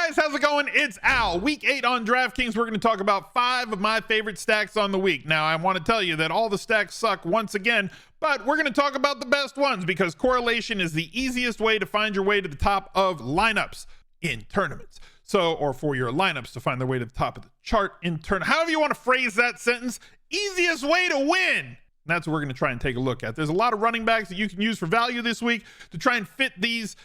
Guys, how's it going? It's Al. Week 8 on DraftKings. We're going to talk about 5 of my favorite stacks on the week. Now, I want to tell you that all the stacks suck once again, but we're going to talk about the best ones because correlation is the easiest way to find your way to the top of lineups in tournaments. Or for your lineups to find their way to the top of the chart in tournament. However you want to phrase that sentence, easiest way to win. That's what we're going to try and take a look at. There's a lot of running backs that you can use for value this week to try and fit these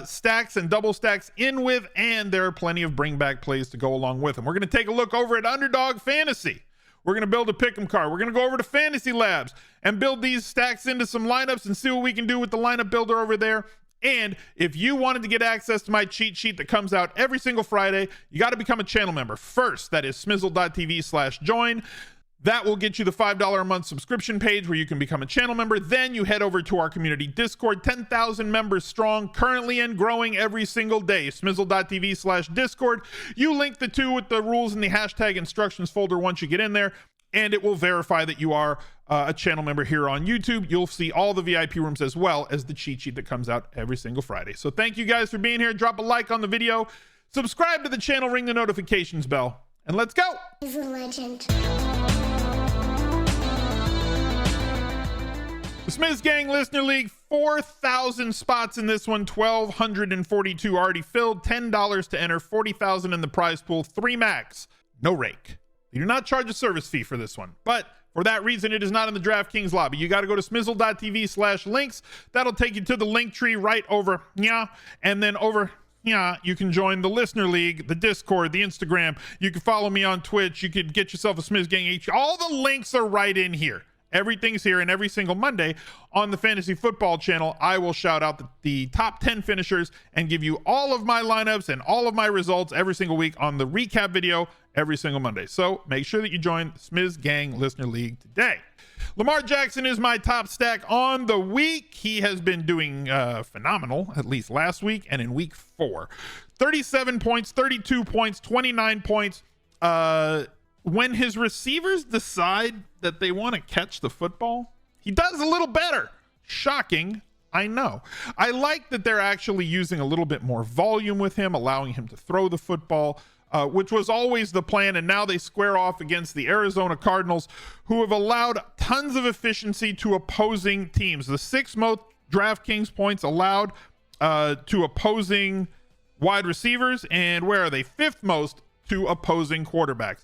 stacks and double stacks in with, and there are plenty of bring back plays to go along with them. We're going to take a look over at Underdog Fantasy. We're going to build a pick'em card. We're going to go over to Fantasy Labs and build these stacks into some lineups and see what we can do with the lineup builder over there. And if you wanted to get access to my cheat sheet that comes out every single Friday, you got to become a channel member first. That is smizzle.tv/join. That will get you the $5 a month subscription page where you can become a channel member. Then you head over to our community Discord, 10,000 members strong, currently and growing every single day. Smizzle.tv/Discord. You link the two with the rules in the hashtag instructions folder once you get in there, and it will verify that you are a channel member here on YouTube. You'll see all the VIP rooms as well as the cheat sheet that comes out every single Friday. So thank you guys for being here. Drop a like on the video, subscribe to the channel, ring the notifications bell, and let's go. He's a legend. The Smizz Gang Listener League, 4,000 spots in this one, 1,242 already filled, $10 to enter, 40,000 in the prize pool, 3 max, no rake. They do not charge a service fee for this one, but for that reason, it is not in the DraftKings lobby. You got to go to smizzle.tv/links. That'll take you to the link tree right over here, and then over here, you can join the Listener League, the Discord, the Instagram. You can follow me on Twitch. You could get yourself a Smizz Gang H. All the links are right in here. Everything's here, and every single Monday on the Fantasy Football channel, I will shout out the top 10 finishers and give you all of my lineups and all of my results every single week on the recap video every single Monday. So make sure that you join the Smizz Gang Listener League today. Lamar Jackson is my top stack on the week. He has been doing phenomenal, at least last week and in week 4. 37 points, 32 points, 29 points. When his receivers decide that they want to catch the football, he does a little better. Shocking, I know. I like that they're actually using a little bit more volume with him, allowing him to throw the football, which was always the plan. And now they square off against the Arizona Cardinals, who have allowed tons of efficiency to opposing teams. The 6th most DraftKings points allowed to opposing wide receivers, and where are they? 5th most to opposing quarterbacks.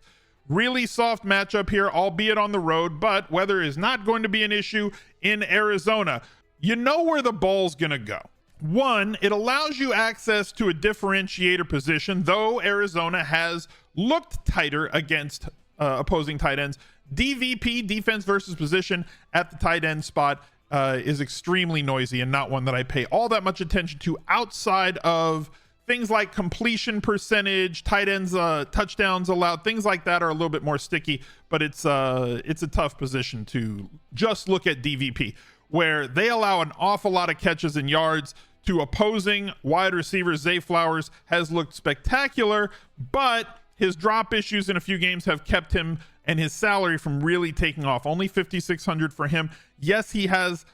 Really soft matchup here, albeit on the road, but weather is not going to be an issue in Arizona. You know where the ball's going to go. 1, it allows you access to a differentiator position, though Arizona has looked tighter against opposing tight ends. DVP, defense versus position, at the tight end spot is extremely noisy and not one that I pay all that much attention to outside of things like completion percentage, tight ends, touchdowns allowed, things like that are a little bit more sticky, but it's a tough position to just look at DVP, where they allow an awful lot of catches and yards to opposing wide receivers. Zay Flowers has looked spectacular, but his drop issues in a few games have kept him and his salary from really taking off. Only $5,600 for him. Yes, he has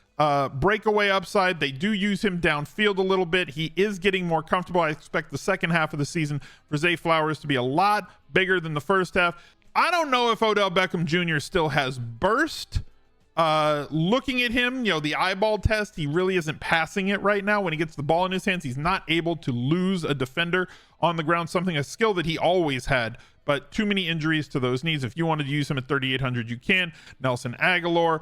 breakaway upside. They do use him downfield a little bit. He is getting more comfortable. I expect the second half of the season for Zay Flowers to be a lot bigger than the first half. I don't know if Odell Beckham Jr. still has burst. Looking at him, the eyeball test, he really isn't passing it right now. When he gets the ball in his hands, he's not able to lose a defender on the ground, a skill that he always had, but too many injuries to those knees. If you wanted to use him at 3,800, you can. Nelson Aguilar,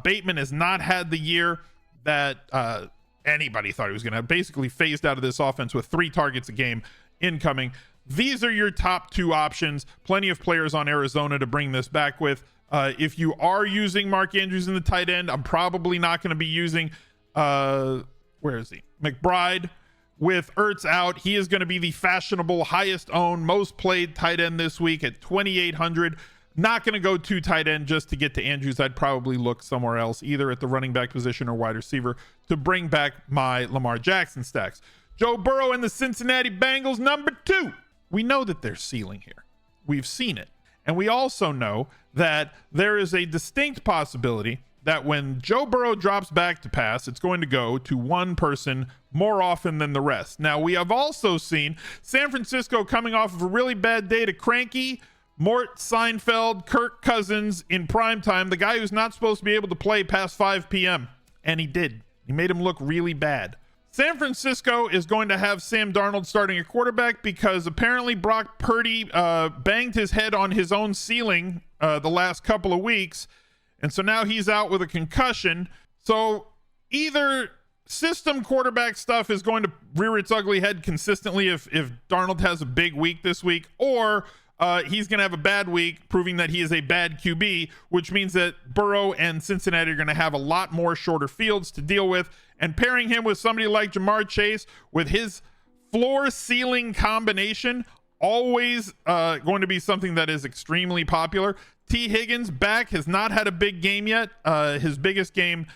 Bateman has not had the year that anybody thought he was going to have. Basically phased out of this offense with 3 targets a game incoming. These are your top 2 options. Plenty of players on Arizona to bring this back with. If you are using Mark Andrews in the tight end, I'm probably not going to be using where is he? McBride. With Ertz out, he is going to be the fashionable, highest owned, most played tight end this week at 2,800. Not going to go 2 tight end just to get to Andrews. I'd probably look somewhere else, either at the running back position or wide receiver, to bring back my Lamar Jackson stacks. Joe Burrow and the Cincinnati Bengals, number 2. We know that there's ceiling here. We've seen it. And we also know that there is a distinct possibility that when Joe Burrow drops back to pass, it's going to go to one person more often than the rest. Now, we have also seen San Francisco coming off of a really bad day to cranky Mort Seinfeld, Kirk Cousins in prime time, the guy who's not supposed to be able to play past 5 p.m. And he did. He made him look really bad. San Francisco is going to have Sam Darnold starting at quarterback because apparently Brock Purdy banged his head on his own ceiling the last couple of weeks. And so now he's out with a concussion. So either system quarterback stuff is going to rear its ugly head consistently if Darnold has a big week this week, or he's going to have a bad week, proving that he is a bad QB, which means that Burrow and Cincinnati are going to have a lot more shorter fields to deal with. And pairing him with somebody like Jamar Chase with his floor-ceiling combination, always going to be something that is extremely popular. T. Higgins back, has not had a big game yet. His biggest game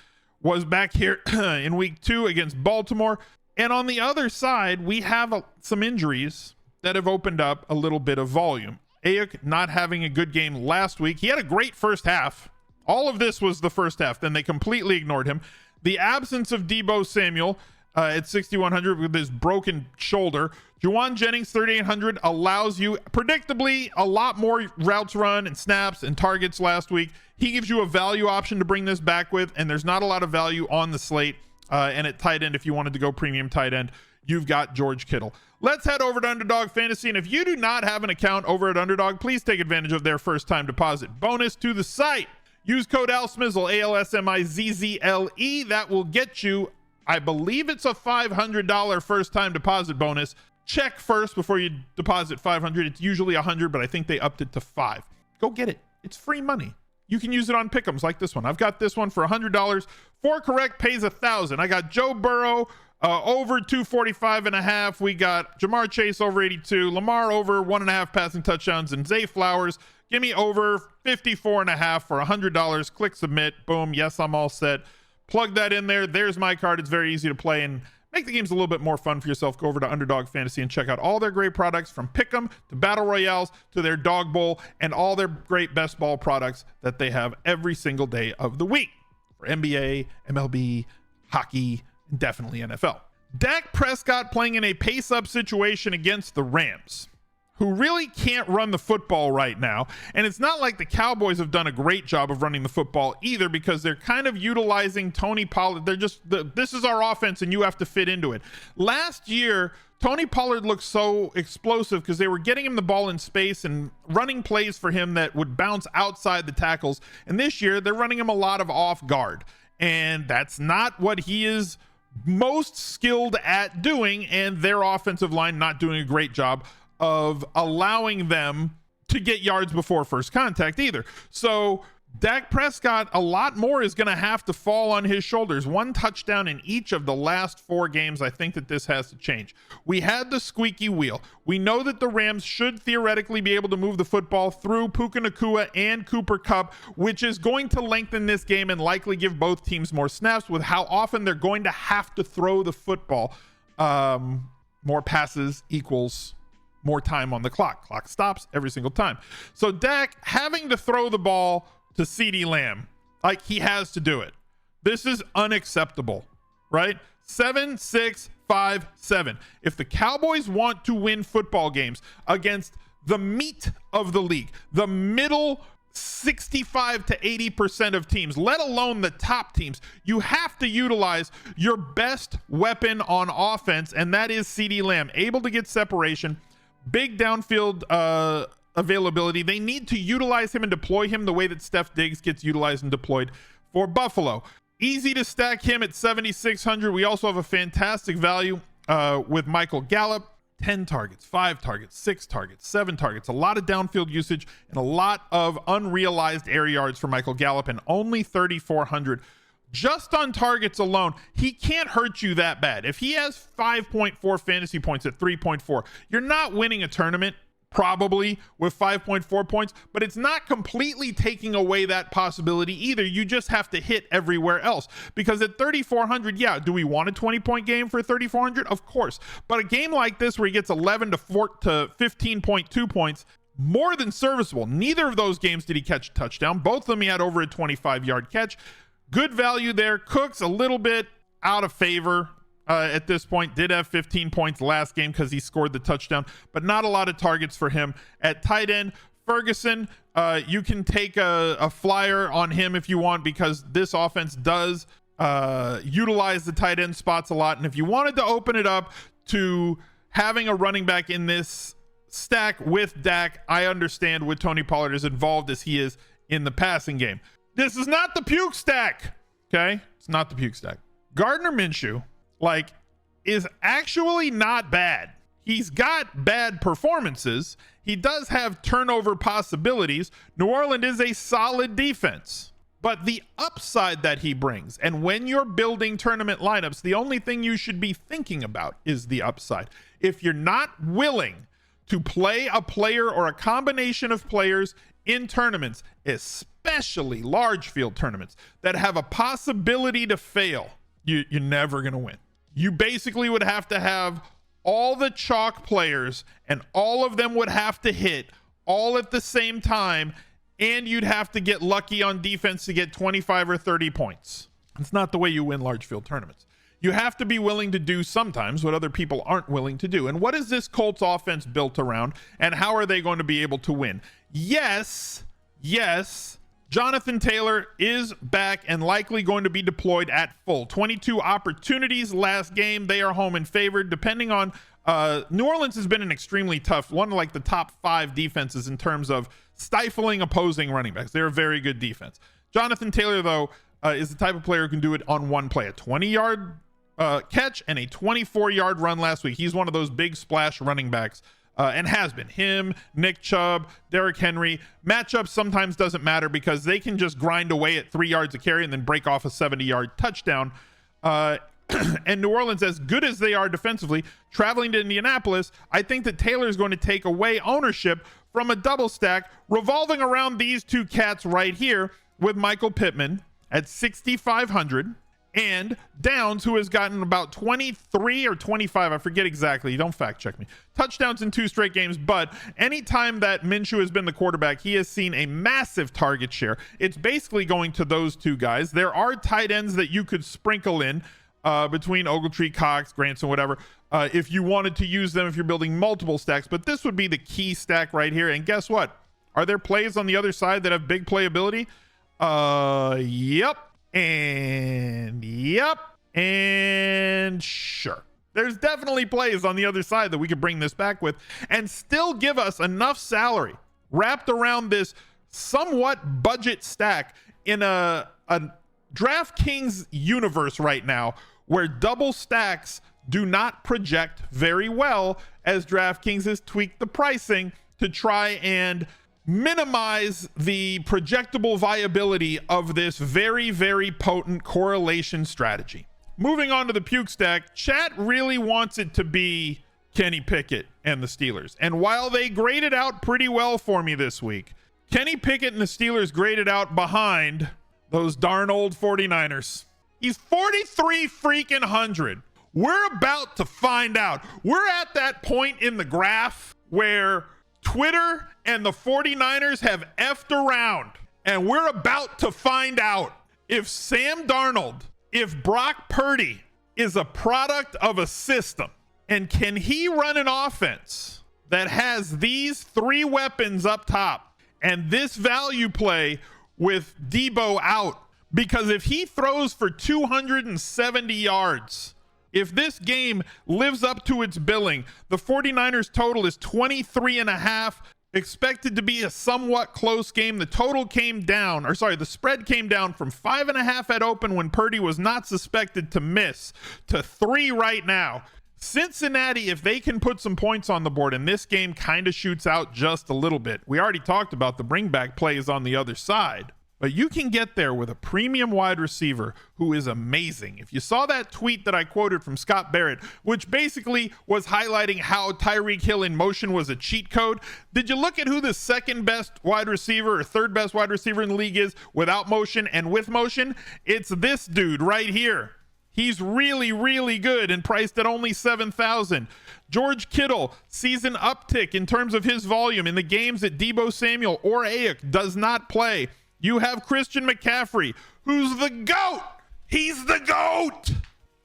was back here in week 2 against Baltimore. And on the other side, we have some injuries that have opened up a little bit of volume. Ayuk not having a good game last week. He had a great first half. All of this was the first half. Then they completely ignored him. The absence of Deebo Samuel at 6,100 with his broken shoulder. Juwan Jennings, 3,800, allows you, predictably, a lot more routes run and snaps and targets last week. He gives you a value option to bring this back with, and there's not a lot of value on the slate. And at tight end, if you wanted to go premium tight end, you've got George Kittle. Let's head over to Underdog Fantasy. And if you do not have an account over at Underdog, please take advantage of their first-time deposit bonus to the site. Use code ALSMIZZLE, ALSMIZZLE. That will get you, I believe it's a $500 first-time deposit bonus. Check first before you deposit $500. It's usually $100, but I think they upped it to $5. Go get it. It's free money. You can use it on pick'ems like this one. I've got this one for $100. 4 correct pays $1,000. I got Joe Burrow over 245.5. We got Jamar Chase over 82. Lamar over 1.5 passing touchdowns, and Zay Flowers, give me over 54.5 for $100. Click submit. Boom. Yes, I'm all set. Plug that in there. There's my card. It's very easy to play and make the games a little bit more fun for yourself. Go over to Underdog Fantasy and check out all their great products, from Pick'em to Battle Royales to their Dog Bowl, and all their great best ball products that they have every single day of the week for NBA, MLB, hockey, and definitely NFL. Dak Prescott playing in a pace-up situation against the Rams, who really can't run the football right now. And it's not like the Cowboys have done a great job of running the football either, because they're kind of utilizing Tony Pollard. They're just, this is our offense and you have to fit into it. Last year, Tony Pollard looked so explosive because they were getting him the ball in space and running plays for him that would bounce outside the tackles. And this year, they're running him a lot of off guard. And that's not what he is most skilled at doing. And their offensive line not doing a great job of allowing them to get yards before first contact either. So Dak Prescott, a lot more is going to have to fall on his shoulders. 1 touchdown in each of the last 4 games. I think that this has to change. We had the squeaky wheel. We know that the Rams should theoretically be able to move the football through Puka Nacua and Cooper Kupp, which is going to lengthen this game and likely give both teams more snaps with how often they're going to have to throw the football. More passes equals more time on the clock. Clock stops every single time. So Dak having to throw the ball to CeeDee Lamb, like he has to do it. This is unacceptable, right? 7, 6, 5, 7. If the Cowboys want to win football games against the meat of the league, the middle 65 to 80% of teams, let alone the top teams, you have to utilize your best weapon on offense, and that is CeeDee Lamb, able to get separation, big downfield availability. They need to utilize him and deploy him the way that Steph Diggs gets utilized and deployed for Buffalo. Easy to stack him at 7,600. We also have a fantastic value with Michael Gallup. 10 targets, 5 targets, 6 targets, 7 targets, a lot of downfield usage and a lot of unrealized air yards for Michael Gallup, and only 3,400 just on targets alone. He can't hurt you that bad. If he has 5.4 fantasy points at 3.4, you're not winning a tournament probably with 5.4 points, but it's not completely taking away that possibility either. You just have to hit everywhere else, because at 3,400, yeah, do we want a 20-point game for 3,400? Of course. But a game like this where he gets 11 to 15.2 points, more than serviceable. Neither of those games did he catch a touchdown. Both of them he had over a 25-yard catch. Good value there. Cooks a little bit out of favor at this point. Did have 15 points last game because he scored the touchdown, but not a lot of targets for him. At tight end, Ferguson, you can take a flyer on him if you want, because this offense does utilize the tight end spots a lot. And if you wanted to open it up to having a running back in this stack with Dak, I understand with Tony Pollard as involved as he is in the passing game. This is not the puke stack. Okay, it's not the puke stack. Gardner Minshew, like, is actually not bad. He's got bad performances. He does have turnover possibilities. New Orleans is a solid defense, but the upside that he brings, and when you're building tournament lineups, the only thing you should be thinking about is the upside. If you're not willing to play a player or a combination of players in tournaments, especially large field tournaments that have a possibility to fail, you're never going to win. You basically would have to have all the chalk players, and all of them would have to hit all at the same time, and you'd have to get lucky on defense to get 25 or 30 points. It's not the way you win large field tournaments. You have to be willing to do sometimes what other people aren't willing to do. And what is this Colts offense built around, and how are they going to be able to win? Yes, Jonathan Taylor is back and likely going to be deployed at full. 22 opportunities last game. They are home and favored. Depending on New Orleans has been an extremely tough, one of like the top 5 defenses in terms of stifling opposing running backs. They're a very good defense. Jonathan Taylor, though, is the type of player who can do it on one play. A 20-yard catch and a 24-yard run last week. He's one of those big splash running backs. And has been. Him, Nick Chubb, Derrick Henry. Matchups sometimes doesn't matter because they can just grind away at 3 yards a carry and then break off a 70-yard touchdown. And New Orleans, as good as they are defensively, traveling to Indianapolis, I think that Taylor is going to take away ownership from a double stack revolving around these two cats right here with Michael Pittman at 6,500. And Downs, who has gotten about 23 or 25, I forget exactly, don't fact check me, touchdowns in 2 straight games. But anytime that Minshew has been the quarterback, he has seen a massive target share. It's basically going to those two guys. There are tight ends that you could sprinkle in between Ogletree, Cox, Granson, whatever, if you wanted to use them if you're building multiple stacks. But this would be the key stack right here. And guess what? Are there plays on the other side that have big playability? Yep. And sure, there's definitely plays on the other side that we could bring this back with and still give us enough salary wrapped around this somewhat budget stack in a DraftKings universe right now where double stacks do not project very well, as DraftKings has tweaked the pricing to try and minimize the projectable viability of this very, very potent correlation strategy. Moving on to the puke stack, chat really wants it to be Kenny Pickett and the Steelers. And while they graded out pretty well for me this week, Kenny Pickett and the Steelers graded out behind those darn old 49ers. He's 43 freaking hundred. We're about to find out. We're at that point in the graph where Twitter and the 49ers have effed around, and we're about to find out if Sam Darnold, if Brock Purdy is a product of a system, and can he run an offense that has these 3 weapons up top and this value play with Debo out. Because if he throws for 270 yards, if this game lives up to its billing, the 49ers total is 23.5, expected to be a somewhat close game. The total came down, or sorry, the spread came down from 5.5 at open when Purdy was not suspected to miss to 3 right now. Cincinnati, if they can put some points on the board, and this game kind of shoots out just a little bit. We already talked about the bring back plays on the other side. But you can get there with a premium wide receiver who is amazing. If you saw that tweet that I quoted from Scott Barrett, which basically was highlighting how Tyreek Hill in motion was a cheat code, did you look at who the second best wide receiver or third best wide receiver in the league is without motion and with motion? It's this dude right here. He's really, really good and priced at only $7,000. George Kittle, season uptick in terms of his volume in the games that Debo Samuel or Ayuk does not play. You have Christian McCaffrey, who's the GOAT. He's the GOAT.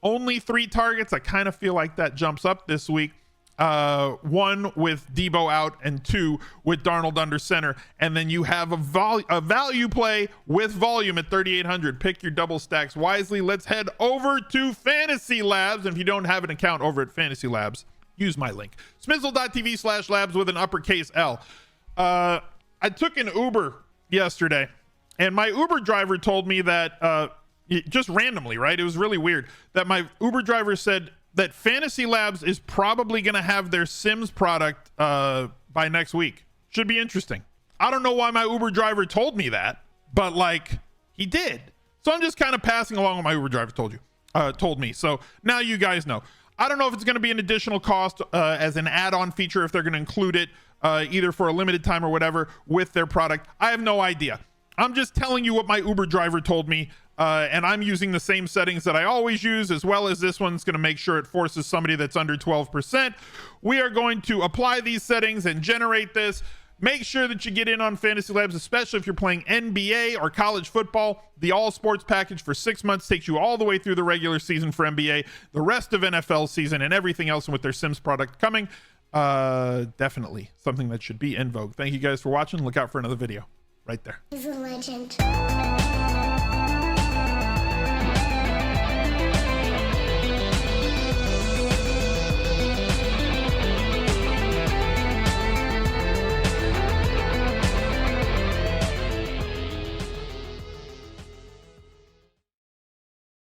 Only 3 targets. I kind of feel like that jumps up this week. 1 with Debo out and 2 with Darnold under center. And then you have a value play with volume at 3,800. Pick your double stacks wisely. Let's head over to Fantasy Labs. And if you don't have an account over at Fantasy Labs, use my link. smizzle.tv/labs with an uppercase L. I took an Uber yesterday, and my Uber driver told me that just randomly, right? It was really weird that my Uber driver said that Fantasy Labs is probably going to have their Sims product by next week. Should be interesting. I don't know why my Uber driver told me that, but like he did. So I'm just kind of passing along what my Uber driver told me. So now you guys know. I don't know if it's going to be an additional cost as an add-on feature, if they're going to include it either for a limited time or whatever with their product. I have no idea. I'm just telling you what my Uber driver told me. And I'm using the same settings that I always use, as well as this one's going to make sure it forces somebody that's under 12%. We are going to apply these settings and generate this. Make sure that you get in on Fantasy Labs, especially if you're playing NBA or college football. The all sports package for 6 months takes you all the way through the regular season for NBA, the rest of NFL season, and everything else with their Sims product coming. Definitely something that should be in vogue. Thank you guys for watching. Look out for another video right there. He's a legend.